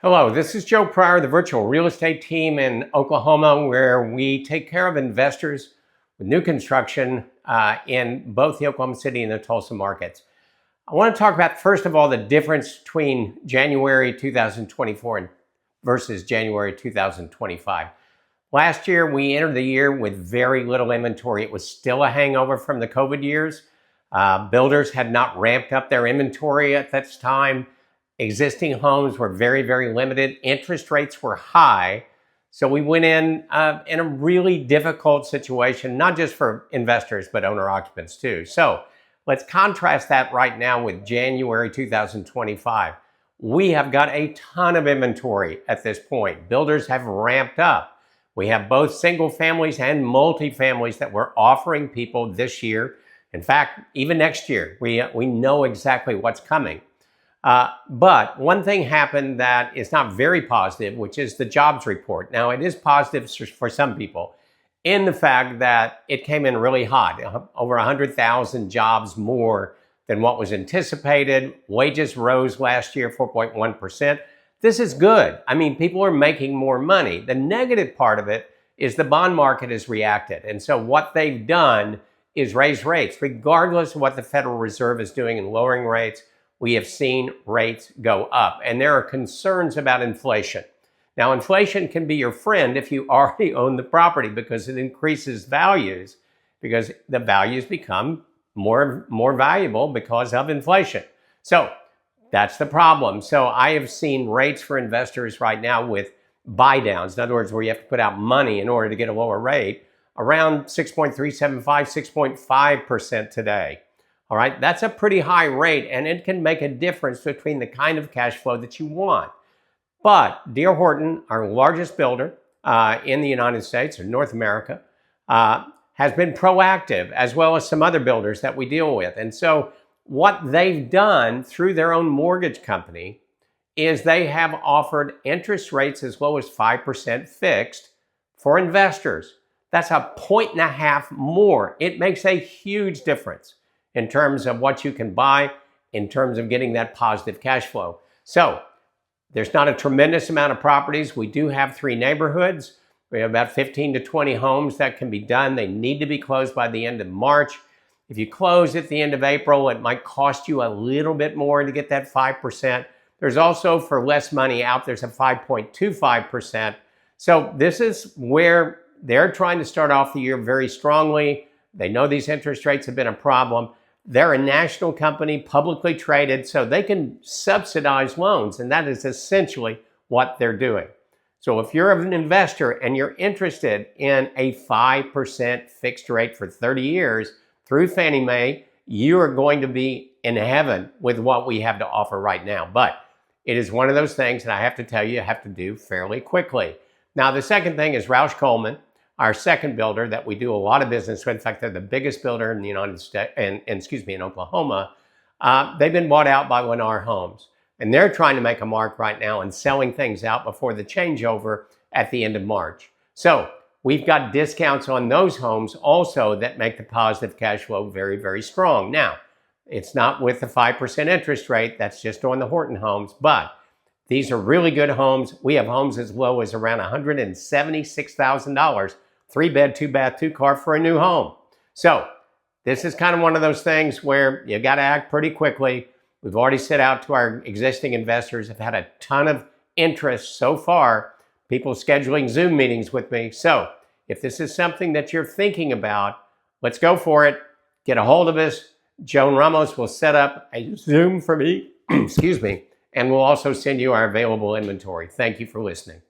Hello, this is Joe Pryor, the virtual real estate team in Oklahoma, where we take care of investors with new construction in both the Oklahoma City and the Tulsa markets. I want to talk about, first of all, the difference between January 2024 versus January 2025. Last year, we entered the year with very little inventory. It was still a hangover from the COVID years. Builders had not ramped up their inventory at that time. Existing homes were very, very limited. Interest rates were high. So we went in a really difficult situation, not just for investors, but owner occupants too. So let's contrast that right now with January 2025. We have got a ton of inventory at this point. Builders have ramped up. We have both single families and multifamilies that we're offering people this year. In fact, even next year, we know exactly what's coming. But one thing happened that is not very positive, which is the jobs report. Now, it is positive for some people in the fact that it came in really hot, over 100,000 jobs more than what was anticipated. Wages rose last year 4.1%. This is good. I mean, people are making more money. The negative part of it is the bond market has reacted. And so what they've done is raise rates. Regardless of what the Federal Reserve is doing in lowering rates, we have seen rates go up, and there are concerns about inflation. Now, inflation can be your friend if you already own the property because it increases values, because the values become more valuable because of inflation. So that's the problem. So I have seen rates for investors right now with buy downs, in other words, where you have to put out money in order to get a lower rate, around 6.375, 6.5% today. All right, that's a pretty high rate, and it can make a difference between the kind of cash flow that you want. But D.R. Horton, our largest builder in the United States or North America, has been proactive, as well as some other builders that we deal with. And so what they've done through their own mortgage company is they have offered interest rates as low as 5% fixed for investors. That's a 1.5 more. It makes a huge difference in terms of what you can buy, in terms of getting that positive cash flow. So there's not a tremendous amount of properties. We do have 3 neighborhoods. We have about 15 to 20 homes that can be done. They need to be closed by the end of March. If you close at the end of April, it might cost you a little bit more to get that 5%. There's also, for less money out, there's a 5.25%. So this is where they're trying to start off the year very strongly. They know these interest rates have been a problem. They're a national company, publicly traded, so they can subsidize loans, and that is essentially what they're doing. So if you're an investor and you're interested in a 5% fixed rate for 30 years through Fannie Mae, you are going to be in heaven with what we have to offer right now. But it is one of those things that I have to tell you have to do fairly quickly. Now, the second thing is Roush Coleman, our second builder that we do a lot of business with. In fact, they're the biggest builder in the United States, in Oklahoma. They've been bought out by Lennar Homes, and they're trying to make a mark right now and selling things out before the changeover at the end of March. So we've got discounts on those homes also that make the positive cash flow very, very strong. Now, it's not with the 5% interest rate. That's just on the Horton homes, but these are really good homes. We have homes as low as around $176,000. 3-bed, 2-bath, 2-car for a new home. So this is kind of one of those things where you got to act pretty quickly. We've already set out to our existing investors. I've had a ton of interest so far, people scheduling Zoom meetings with me. So if this is something that you're thinking about, let's go for it. Get a hold of us. Joan Ramos will set up a Zoom for me, excuse me, and we'll also send you our available inventory. Thank you for listening.